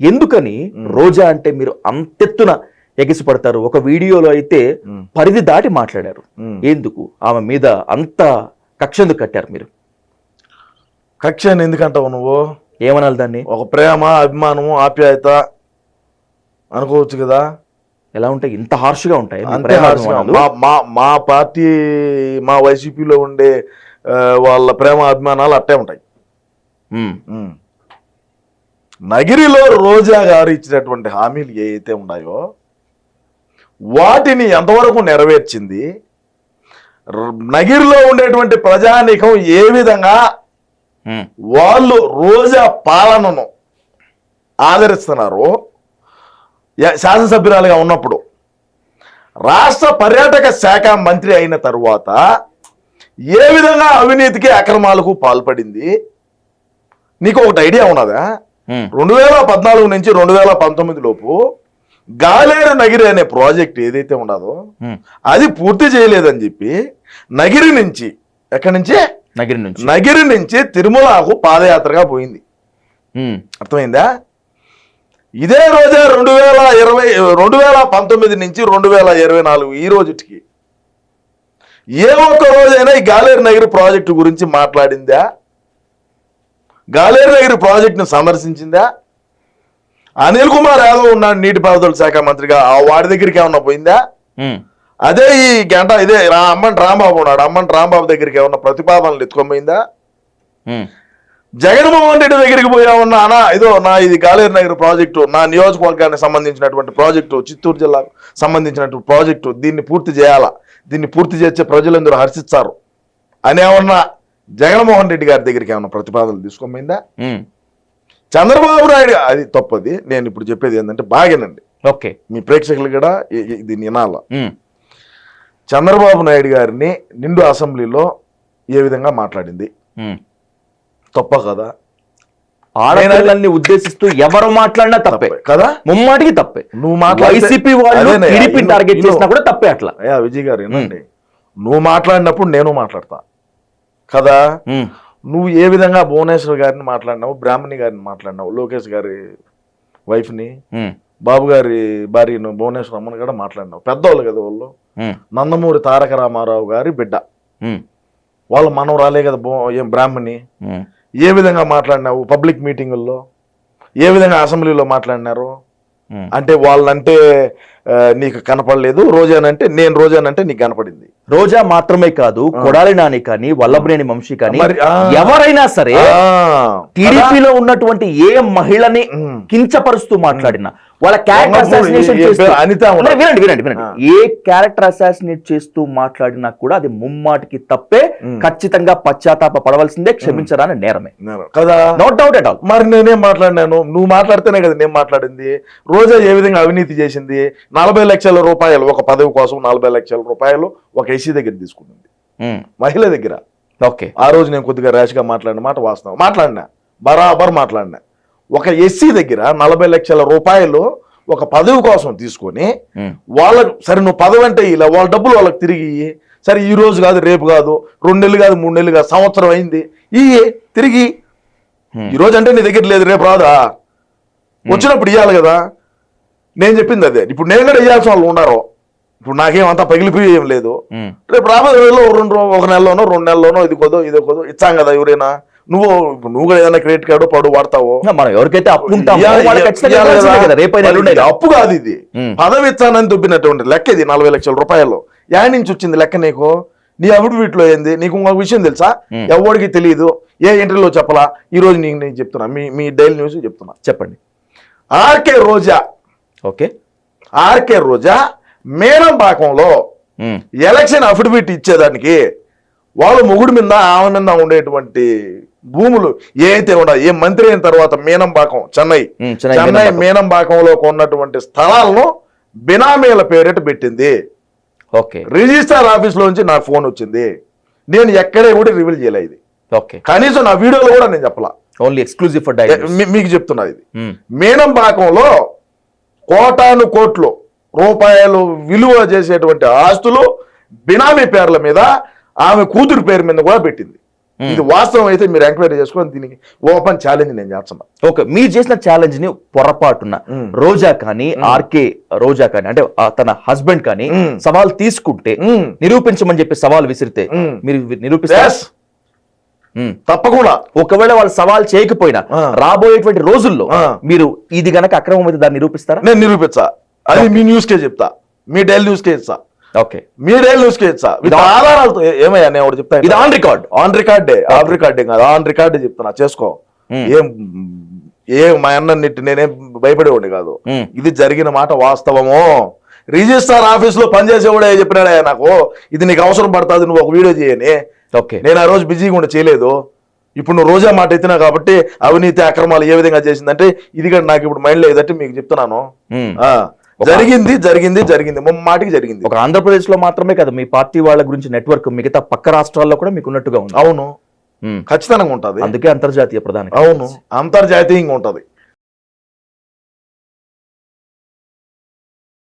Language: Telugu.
ఎందుకని రోజా అంటే మీరు అంతెత్తున ఎగిసిపడతారు? ఒక వీడియోలో అయితే పరిధి దాటి మాట్లాడారు. ఎందుకు ఆమె మీద అంత కక్ష ఎందుకు కట్టారు మీరు? కక్ష అని ఎందుకంటావు నువ్వు? ఏమనాలి దాన్ని? ఒక ప్రేమ, అభిమానము, ఆప్యాయత అనుకోవచ్చు కదా. ఎలా ఉంటాయి? ఇంత హార్ష్గా ఉంటాయి? అంతే హార్ష్గా. మా పార్టీ, మా వైసీపీలో ఉండే వాళ్ళ ప్రేమ అభిమానాలు అట్టే ఉంటాయి. నగిరిలో రోజా గారు ఇచ్చినటువంటి హామీలు ఏవైతే ఉన్నాయో వాటిని ఎంతవరకు నెరవేర్చింది, నగిరిలో ఉండేటువంటి ప్రజానీకం ఏ విధంగా వాళ్ళు రోజా పాలనను ఆదరిస్తున్నారు, శాసనసభ్యురాలుగా ఉన్నప్పుడు రాష్ట్ర పర్యాటక శాఖ మంత్రి అయిన తరువాత ఏ విధంగా అవినీతికి అక్రమాలకు పాల్పడింది, నీకు ఒకటి ఐడియా ఉన్నదా? 2014 నుంచి 2019 లోపు గాలేరు నగిరి అనే ప్రాజెక్ట్ ఏదైతే ఉన్నదో అది పూర్తి చేయలేదని చెప్పి నగిరి నుంచి, ఎక్కడి నుంచి? నగిరి నుంచి తిరుమలకు పాదయాత్రగా పోయింది. అర్థమైందా? ఇదే రోజే 2019 నుంచి 2024 ఈ రోజుకి ఏ ఒక్క రోజైనా ఈ గాలేరు నగిరి ప్రాజెక్టు గురించి మాట్లాడిందా? గాలేరు నగిరి ప్రాజెక్టును సందర్శించిందా? అనిల్ కుమార్ యాదవ్ ఉన్నాడు నీటిపారుదల శాఖ మంత్రిగా, వాడి దగ్గరికి ఏమన్నా పోయిందా? అదే ఈ గంట ఇదే అమ్మంటి రాంబాబు ఉన్నాడు, అమ్మంటి రాంబాబు దగ్గరికి ఏమన్నా ప్రతిపాదనలు ఎత్తుకోపోయిందా? జగన్మోహన్ రెడ్డి దగ్గరికి పోయామన్నా, అనా ఇదో ఇది గాలేరు నగర్ ప్రాజెక్టు, నా నియోజకవర్గానికి సంబంధించినటువంటి ప్రాజెక్టు, చిత్తూరు జిల్లాకు సంబంధించినటువంటి ప్రాజెక్టు, దీన్ని పూర్తి చేయాలా, దీన్ని పూర్తి చేసే ప్రజలందరూ హర్షిస్తారు అని ఏమన్నా జగన్మోహన్ రెడ్డి గారి దగ్గరికి ఏమన్నా ప్రతిపాదనలు తీసుకోమైందా? చంద్రబాబు నాయుడు, అది తప్పది. నేను ఇప్పుడు చెప్పేది ఏంటంటే బాగేనండి, ఓకే, మీ ప్రేక్షకులు కూడా దీన్ని వినాల. చంద్రబాబు నాయుడు గారిని నిండు అసెంబ్లీలో ఏ విధంగా మాట్లాడింది తప్ప కదా? ఆడపిల్లల్ని ఉద్దేశిస్తూ ఎవరు మాట్లాడినా తప్పే కదా, ముమ్మాటికి తప్పే. నువ్వు వైసీపీ వాళ్ళు టీడీపీ టార్గెట్ చేసినా కూడా తప్పే. అట్లా విజయ్ గారు ఏనండి, నువ్వు మాట్లాడినప్పుడు నేను మాట్లాడతా కదా. నువ్వు ఏ విధంగా భువనేశ్వర్ గారిని మాట్లాడినావు, బ్రాహ్మణి గారిని మాట్లాడినావు, లోకేష్ గారి వైఫ్ని, బాబు గారి భార్యను భువనేశ్వర్ అమ్మని కూడా మాట్లాడినావు. పెద్దవాళ్ళు కదా వాళ్ళు. నందమూరి తారక రామారావు గారి బిడ్డ, వాళ్ళు మనం రాలే కదా ఏం బ్రాహ్మణి. ఏ విధంగా మాట్లాడినావు పబ్లిక్ మీటింగుల్లో, ఏ విధంగా అసెంబ్లీలో మాట్లాడినారు? అంటే వాళ్ళంటే నీకు కనపడలేదు, రోజానంటే నేను రోజానంటే నీకు కనపడింది. రోజా మాత్రమే కాదు, కొడాలి నాని కానీ, వల్లభనేని వంశీ కానీ, ఎవరైనా సరే టీడీపీలో ఉన్నటువంటి ఏ మహిళని కించపరుస్తూ మాట్లాడినా, వాళ్ళ క్యారెక్టర్ అసాసినేషన్ ఏ క్యారెక్టర్ అసాసినేట్ చేస్తూ మాట్లాడినా కూడా అది ముమ్మాటికి తప్పే, ఖచ్చితంగా పశ్చాత్తాప పడవలసిందే, క్షమించరాని నేరమే కదా, నో డౌట్ ఎట్ ఆల్. మరి నేనేం మాట్లాడినాను? నువ్వు మాట్లాడితేనే కదా నేను మాట్లాడింది. రోజా ఏ విధంగా అవినీతి చేసింది, 40 లక్షల రూపాయలు ఒక పదవి కోసం 40 లక్షల రూపాయలు ఒక ఎస్సీ దగ్గర తీసుకుంటుంది, మహిళ దగ్గర. ఓకే, ఆ రోజు నేను కొద్దిగా ర్యాష్గా మాట్లాడిన మాట వాస్తవం, మాట్లాడినా, బరాబర్ మాట్లాడినా. ఒక ఎస్సీ దగ్గర 40 లక్షల రూపాయలు ఒక పదవి కోసం తీసుకొని వాళ్ళకు, సరే నువ్వు పదవి అంటే ఇలా వాళ్ళ డబ్బులు వాళ్ళకి తిరిగి, సరే ఈ రోజు కాదు, రేపు కాదు, 2 నెలలు కాదు, 3 నెలలు కాదు, సంవత్సరం అయింది, తిరిగి ఈ రోజు అంటే నీ దగ్గర లేదు, రేపు రాదా, వచ్చినప్పుడు ఇవ్వాలి కదా. నేను చెప్పింది అదే. ఇప్పుడు నేను కూడా ఇవ్వాల్సిన వాళ్ళు ఉన్నారు. ఇప్పుడు నాకేమంతా పగిలిపోయి ఏం లేదు. రేపు రాబోయే రోజుల్లో ఒక నెలలోనో 2 నెలల్లోనో ఇది కొదో ఇచ్చాం కదా ఎవరైనా. నువ్వు కూడా ఏదైనా క్రెడిట్ కార్డు పడు వాడతావు. మనం ఎవరికైతే అప్పు అప్పు కాదు ఇది, పదవి ఇచ్చానని దుబ్బినటువంటి లెక్క ఇది. 40 లక్షల రూపాయలు యాడ్ నుంచి వచ్చింది లెక్క. నీకు నీ అఫిడవిట్లో ఏంది? నీకు ఇంకొక విషయం తెలుసా? ఎవరికి తెలియదు, ఏ ఇంటర్వ్యూలో చెప్పలా. ఈ రోజు నేను చెప్తున్నా, మీ డైలీ న్యూస్ చెప్తున్నా, చెప్పండి. ఆర్కే రోజా, ఓకే, ఆర్కే రోజా మేనంపాకంలో ఎలక్షన్ అఫిడవిట్ ఇచ్చేదానికి వాళ్ళు మొగుడు మీద ఆమె మీద ఉండేటువంటి భూములు ఏదైతే ఉండవు, ఏ మంత్రి అయిన తర్వాత మేనంపాకం చెన్నై మేనంపాకంలో కొన్నటువంటి స్థలాలను బినామీల పేరిట పెట్టింది. ఓకే, రిజిస్ట్రార్ ఆఫీస్ లోంచి నాకు ఫోన్ వచ్చింది. నేను ఎక్కడే కూడా రివీల్ చేయలేదు ఇది. ఓకే, కనీసం నా వీడియోలో కూడా నేను చెప్పలా, ఓన్లీ ఎక్స్క్లూజివ్ ఫర్ మీకు చెప్తున్నా. ఇది మేనంపాకంలో కోటాను కోట్లు రూపాయలు విలువ చేసేటువంటి ఆస్తులు బినామీ పేర్ల మీద ఆమె కూతురు పేరు మీద కూడా పెట్టింది. ఇది వాస్తవం అయితే మీరు ఎంక్వైరీ చేసుకొని దీనికి ఓపెన్ ఛాలెంజ్ నేను చేస్తున్నా. ఓకే, మీరు చేసిన ఛాలెంజ్ ని పొరపాటున రోజా కానీ ఆర్కే రోజా కానీ అంటే తన హస్బెండ్ కానీ సవాల్ తీసుకుంటే నిరూపించమని చెప్పి సవాల్ విసిరితే మీరు నిరూపిస్తారు? తప్పకుండా. ఒకవేళ వాళ్ళు సవాల్ చేయకపోయినా రాబోయేటువంటి రోజుల్లో మీరు ఇది గనక అక్రమం అయితే దాన్ని నిరూపిస్తారా? నేను నిరూపించా. అది మీ న్యూస్ కే చెప్తా, మీ డైలీ న్యూస్ కే ఇస్తా. ఓకే, మీ డైలీ న్యూస్ కే ఇస్తా విత్ ఆధారాలతో. ఏమయ్యా నేను ఒకటి చెప్తా, ఇది ఆన్ రికార్డ్. ఆన్ రికార్డే, ఆఫ్ రికార్డింగ్ కాదు, ఆన్ రికార్డే చెప్తున్నా. చేసుకో. ఏం మా అన్నన్నిటి నేనేం భయపడేవాడిని కాదు. ఇది జరిగిన మాట వాస్తవము. రిజిస్ట్రార్ ఆఫీస్ లో పనిచేసేవాడే చెప్పినాడే నాకు, ఇది నీకు అవసరం పడుతుంది, నువ్వు ఒక వీడియో చేయని. ఓకే, నేను ఆ రోజు బిజీగా ఉండి చేయలేదు. ఇప్పుడు నువ్వు రోజా మాట ఎత్తినా కాబట్టి అవినీతి అక్రమాలు ఏ విధంగా చేసిందంటే ఇది కూడా నాకు ఇప్పుడు మైండ్ లేదంటే మీకు చెప్తున్నాను. జరిగింది జరిగింది జరిగింది, మాటికి జరిగింది. ఒక ఆంధ్రప్రదేశ్ లో మాత్రమే కదా మీ పార్టీ వాళ్ళ గురించి నెట్వర్క్ మిగతా పక్క రాష్ట్రాల్లో కూడా మీకు ఉన్నట్టుగా ఉంది. అవును, ఖచ్చితంగా ఉంటది. అందుకే అంతర్జాతీయ ప్రధాని. అవును, అంతర్జాతీయంగా ఉంటది.